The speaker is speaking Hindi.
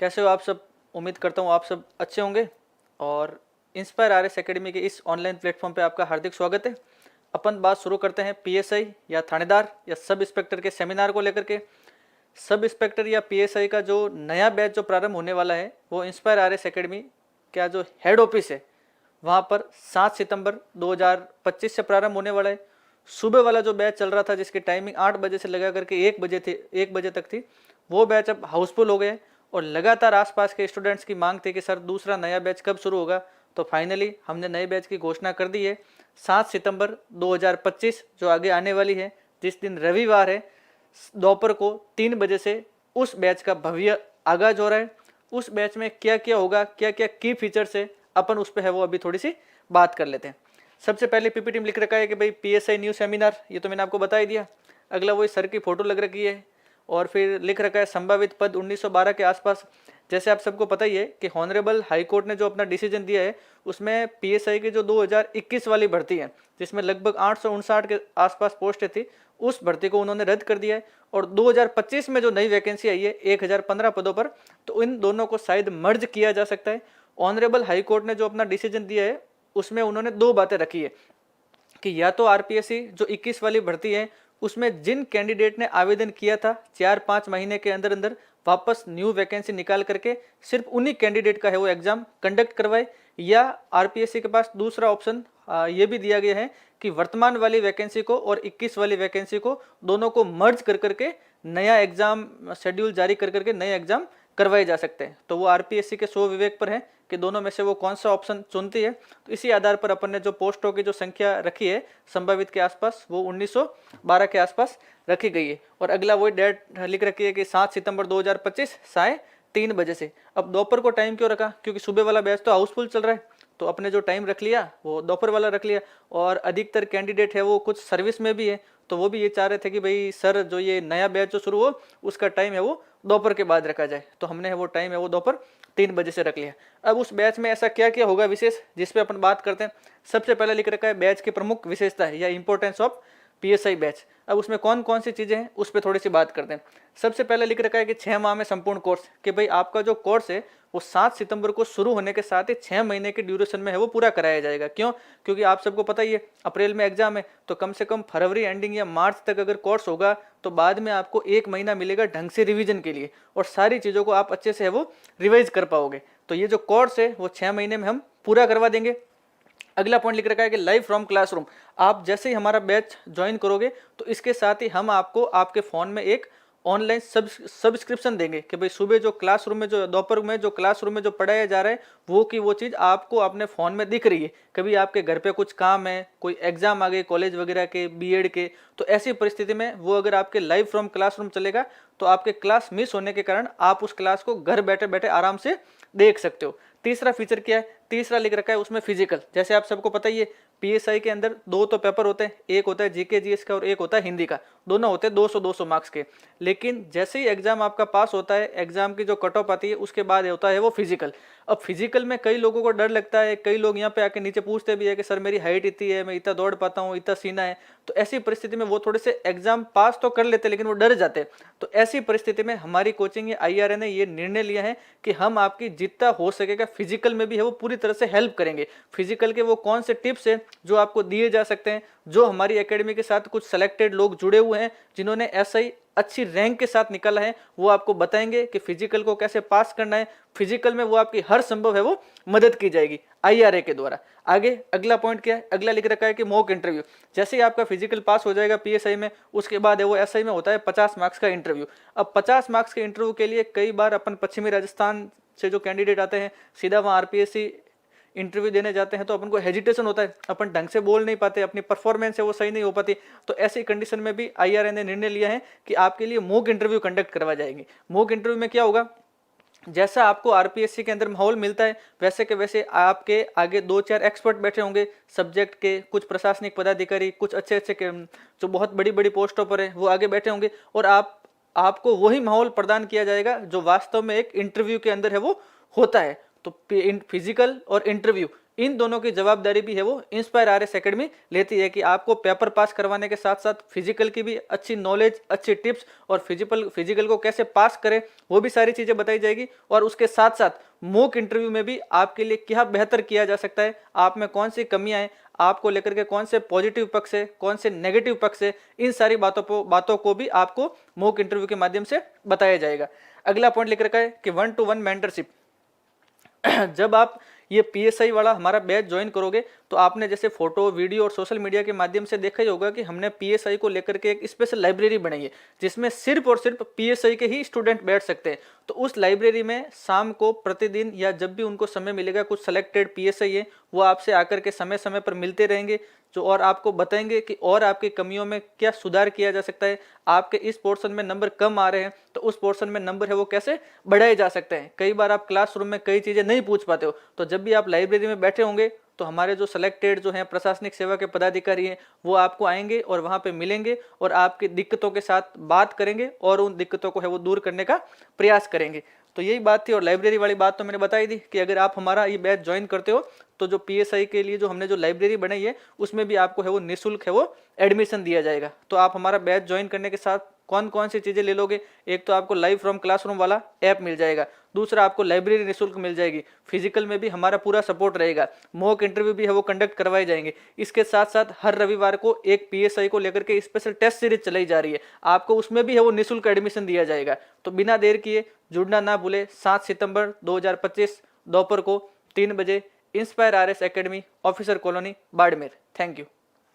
कैसे हो आप सब। उम्मीद करता हूँ आप सब अच्छे होंगे। और इंस्पायर आरएस एकेडमी के इस ऑनलाइन प्लेटफॉर्म पे आपका हार्दिक स्वागत है। अपन बात शुरू करते हैं पीएसआई या थानेदार या सब इंस्पेक्टर के सेमिनार को लेकर के। सब इंस्पेक्टर या पीएसआई का जो नया बैच जो प्रारंभ होने वाला है वो इंस्पायर आरएस एकेडमी का जो हेड ऑफिस है वहाँ पर 7 सितंबर 2025 से प्रारंभ होने वाला है। सुबह वाला जो बैच चल रहा था जिसकी टाइमिंग 8 बजे से लगा करके 1 बजे तक थी, वो बैच अब हाउसफुल हो गए और लगातार आसपास के स्टूडेंट्स की मांग थी कि सर दूसरा नया बैच कब शुरू होगा। तो फाइनली हमने नए बैच की घोषणा कर दी है। 7 सितंबर 2025 जो आगे आने वाली है, जिस दिन रविवार है, दोपहर को 3 बजे से उस बैच का भव्य आगाज हो रहा है। उस बैच में क्या क्या होगा, क्या क्या की फीचर्स है, अपन उस पर है वो अभी थोड़ी सी बात कर लेते हैं। सबसे पहले पीपीटी में लिख रखा है कि भाई पीएसआई न्यू सेमिनार, ये तो मैंने आपको बता ही दिया। अगला वही सर की फोटो लग रखी है और फिर लिख रखा है संभावित पद 1912 के आसपास। जैसे आप सबको पता ही है कि हॉनरेबल हाई कोर्ट ने जो अपना डिसीजन दिया है उसमें पीएसआई की जो 2021 वाली भर्ती है जिसमें लगभग 859 के आसपास पोस्टें थी, उस भर्ती को उन्होंने रद्द कर दिया है। और 2025 में जो नई वैकेंसी आई है 1015 पदों पर, तो इन दोनों को शायद मर्ज किया जा सकता है। ऑनरेबल हाई कोर्ट ने जो अपना डिसीजन दिया है उसमें उन्होंने दो बातें रखी है कि या तो आरपीएससी जो 21 वाली भर्ती है उसमें जिन कैंडिडेट ने आवेदन किया था 4-5 महीने के अंदर अंदर वापस न्यू वैकेंसी निकाल करके सिर्फ उन्हीं कैंडिडेट का है वो एग्जाम कंडक्ट करवाए, या आरपीएससी के पास दूसरा ऑप्शन ये भी दिया गया है कि वर्तमान वाली वैकेंसी को और 21 वाली वैकेंसी को दोनों को मर्ज कर करके नया एग्जाम शेड्यूल जारी कर करके नए एग्जाम करवाए जा सकते हैं। तो वो आरपीएससी के स्व विवेक पर है कि दोनों में से वो कौन सा ऑप्शन चुनती है। तो इसी आधार पर अपन ने जो पोस्टों की जो संख्या रखी है संभावित के आसपास वो 1912 के आसपास रखी गई है। और अगला वही डेट लिख रखी है कि 7 सितंबर 2025 साय 3 बजे से। अब दोपहर को टाइम क्यों रखा, क्योंकि सुबह वाला बैच तो हाउसफुल चल रहा है, तो अपने जो टाइम रख लिया वो दोपहर वाला रख लिया। और अधिकतर कैंडिडेट है वो कुछ सर्विस में भी है, तो वो भी ये चाह रहे थे कि भाई सर जो ये नया बैच जो शुरू हो उसका टाइम है वो दोपहर के बाद रखा जाए, तो हमने वो टाइम है वो दोपहर 3 बजे से रख लिया। अब उस बैच में ऐसा क्या क्या होगा विशेष जिस पे अपन बात करते हैं। सबसे पहले लिख रखा है बैच की प्रमुख विशेषता है या इंपॉर्टेंस ऑफ पीएसआई बैच। अब उसमें कौन कौन सी चीजें हैं उस पर थोड़ी सी बात करते हैं। सबसे पहले लिख रखा है कि 6 माह में संपूर्ण कोर्स, कि भाई आपका जो कोर्स है वो 7 सितंबर को शुरू होने के साथ ही 6 महीने के ड्यूरेशन में है वो पूरा कराया जाएगा। क्यों, क्योंकि आप सबको पता ही है अप्रैल में एग्जाम है, तो कम से कम फरवरी एंडिंग या मार्च तक अगर कोर्स होगा तो बाद में आपको 1 महीना मिलेगा ढंग से रिवीजन के लिए और सारी चीज़ों को आप अच्छे से है वो रिवाइज कर पाओगे। तो ये जो कोर्स है वो 6 महीने में हम पूरा करवा देंगे। अगला पॉइंट लिख रखा है कि लाइव फ्रॉम क्लासरूम। आप जैसे ही हमारा बैच ज्वाइन करोगे तो इसके साथ ही हम आपको आपके फ़ोन में एक ऑनलाइन सब्सक्रिप्शन देंगे कि भाई सुबह जो क्लासरूम में जो दोपहर में जो क्लासरूम में जो पढ़ाया जा रहा है वो की वो चीज़ आपको अपने फ़ोन में दिख रही है। कभी आपके घर पे कुछ काम है, कोई एग्जाम आ गए कॉलेज वगैरह के, बीएड के, तो ऐसी परिस्थिति में वो अगर आपके लाइव फ्रॉम क्लासरूम चलेगा तो आपके क्लास मिस होने के कारण आप उस क्लास को घर बैठे बैठे आराम से देख सकते हो। तीसरा फीचर क्या है, तीसरा लिख रखा है उसमें फिजिकल। जैसे आप सबको पता ही है पीएसआई के अंदर 2 तो पेपर होते हैं, एक होता है जीके जीएस का और एक होता है हिंदी का, दोनों होते हैं 200-200 मार्क्स के। लेकिन जैसे ही एग्जाम आपका पास होता है, एग्जाम की जो कट ऑफ आती है उसके बाद होता है वो फिजिकल। अब फिजिकल में कई लोगों को डर लगता है, कई लोग यहाँ पे आके नीचे पूछते भी है कि सर मेरी हाइट इतनी है, मैं इतना दौड़ पाता हूँ, इतना सीना है। तो ऐसी परिस्थिति में वो थोड़े से एग्जाम पास तो कर लेते लेकिन वो डर जाते। तो ऐसी परिस्थिति में हमारी कोचिंग या आईआरए ने ये निर्णय लिया है कि हम आपकी जितना हो सकेगा फिजिकल में भी है वो पूरी तरह से हेल्प करेंगे। फिजिकल के वो कौन से टिप्स हैं जो आपको दिए जा सकते हैं, जो हमारी एकेडमी के साथ कुछ सेलेक्टेड लोग जुड़े हुए हैं जिन्होंने एसआई अच्छी रैंक के साथ निकाला है, वो आपको बताएंगे कि फिजिकल को कैसे पास करना है। फिजिकल में वो आपकी हर संभव है वो मदद की जाएगी आईआरए के द्वारा। आगे अगला पॉइंट क्या है, अगला लिख रखा है कि मॉक इंटरव्यू। जैसे ही आपका फिजिकल पास हो जाएगा पीएसआई में, उसके बाद है वो एसआई में होता है 50 मार्क्स का इंटरव्यू। अब 50 मार्क्स के इंटरव्यू के लिए कई बार अपन पश्चिमी राजस्थान से जो कैंडिडेट आते हैं सीधा वहाँ आरपीएससी इंटरव्यू देने जाते हैं तो अपन को हेजिटेशन होता है, अपन ढंग से बोल नहीं पाते, अपनी परफॉर्मेंस है वो सही नहीं हो पाती। तो ऐसी कंडीशन में भी आईआरए ने निर्णय लिया है कि आपके लिए मॉक इंटरव्यू कंडक्ट करवा जाएंगे। मॉक इंटरव्यू में क्या होगा, जैसा आपको आरपीएससी के अंदर माहौल मिलता है वैसे के वैसे आपके आगे 2-4 एक्सपर्ट बैठे होंगे सब्जेक्ट के, कुछ प्रशासनिक पदाधिकारी, कुछ अच्छे अच्छे जो बहुत बड़ी बड़ी पोस्टों पर है वो आगे बैठे होंगे और आपको वही माहौल प्रदान किया जाएगा जो वास्तव में एक इंटरव्यू के अंदर है वो होता है। तो फिजिकल और इंटरव्यू इन दोनों की जवाबदारी भी है वो इंस्पायर आरएस एकेडमी लेती है कि आपको पेपर पास करवाने के साथ साथ फिजिकल की भी अच्छी नॉलेज, अच्छी टिप्स और फिजिकल को कैसे पास करें वो भी सारी चीजें बताई जाएगी। और उसके साथ साथ मॉक इंटरव्यू में भी आपके लिए क्या बेहतर किया जा सकता है, आप में कौन सी कमियां हैं, आपको लेकर के कौन से पॉजिटिव पक्ष है, कौन से नेगेटिव पक्ष है, इन सारी बातों को भी आपको मॉक इंटरव्यू के माध्यम से बताया जाएगा। अगला पॉइंट लिख रखा है कि 1-to-1 मेंटरशिप। जब आप ये पीएसआई वाला हमारा बैच ज्वाइन करोगे तो आपने जैसे फोटो, वीडियो और सोशल मीडिया के माध्यम से देखा ही होगा कि हमने पीएसआई को लेकर के एक स्पेशल लाइब्रेरी बनाई है जिसमें सिर्फ और सिर्फ पीएसआई के ही स्टूडेंट बैठ सकते हैं। तो उस लाइब्रेरी में शाम को प्रतिदिन या जब भी उनको समय मिलेगा कुछ सेलेक्टेड पीएसआई है वो आपसे आकर के समय समय पर मिलते रहेंगे, जो और आपको बताएंगे कि और आपकी कमियों में क्या सुधार किया जा सकता है, आपके इस पोर्शन में नंबर कम आ रहे हैं तो उस पोर्शन में नंबर है वो कैसे बढ़ाए जा सकते हैं। कई बार आप क्लासरूम में कई चीजें नहीं पूछ पाते हो, तो जब भी आप लाइब्रेरी में बैठे होंगे तो हमारे जो सिलेक्टेड जो हैं प्रशासनिक सेवा के पदाधिकारी हैं वो आपको आएंगे और वहां पे मिलेंगे और आपकी दिक्कतों के साथ बात करेंगे और उन दिक्कतों को है वो दूर करने का प्रयास करेंगे। तो यही बात थी। और लाइब्रेरी वाली बात तो मैंने बताई दी कि अगर आप हमारा ये बैच ज्वाइन करते हो तो जो पीएसआई के लिए जो हमने जो लाइब्रेरी बनाई है उसमें भी आपको है वो निःशुल्क है वो एडमिशन दिया जाएगा। तो आप हमारा बैच ज्वाइन करने के साथ कौन कौन सी चीजें ले लोगे, एक तो आपको लाइव फ्रॉम क्लासरूम वाला ऐप मिल जाएगा, दूसरा आपको लाइब्रेरी निःशुल्क मिल जाएगी, फिजिकल में भी हमारा पूरा सपोर्ट रहेगा, मॉक इंटरव्यू भी है वो कंडक्ट करवाए जाएंगे। इसके साथ साथ हर रविवार को एक पीएसआई को लेकर के स्पेशल टेस्ट सीरीज चलाई जा रही है, आपको उसमें भी है वो निःशुल्क एडमिशन दिया जाएगा। तो बिना देर किए जुड़ना ना भूले 7 सितंबर 2025 दोपहर को 3 बजे inspire RS academy, officer colony, Barmer. Thank you.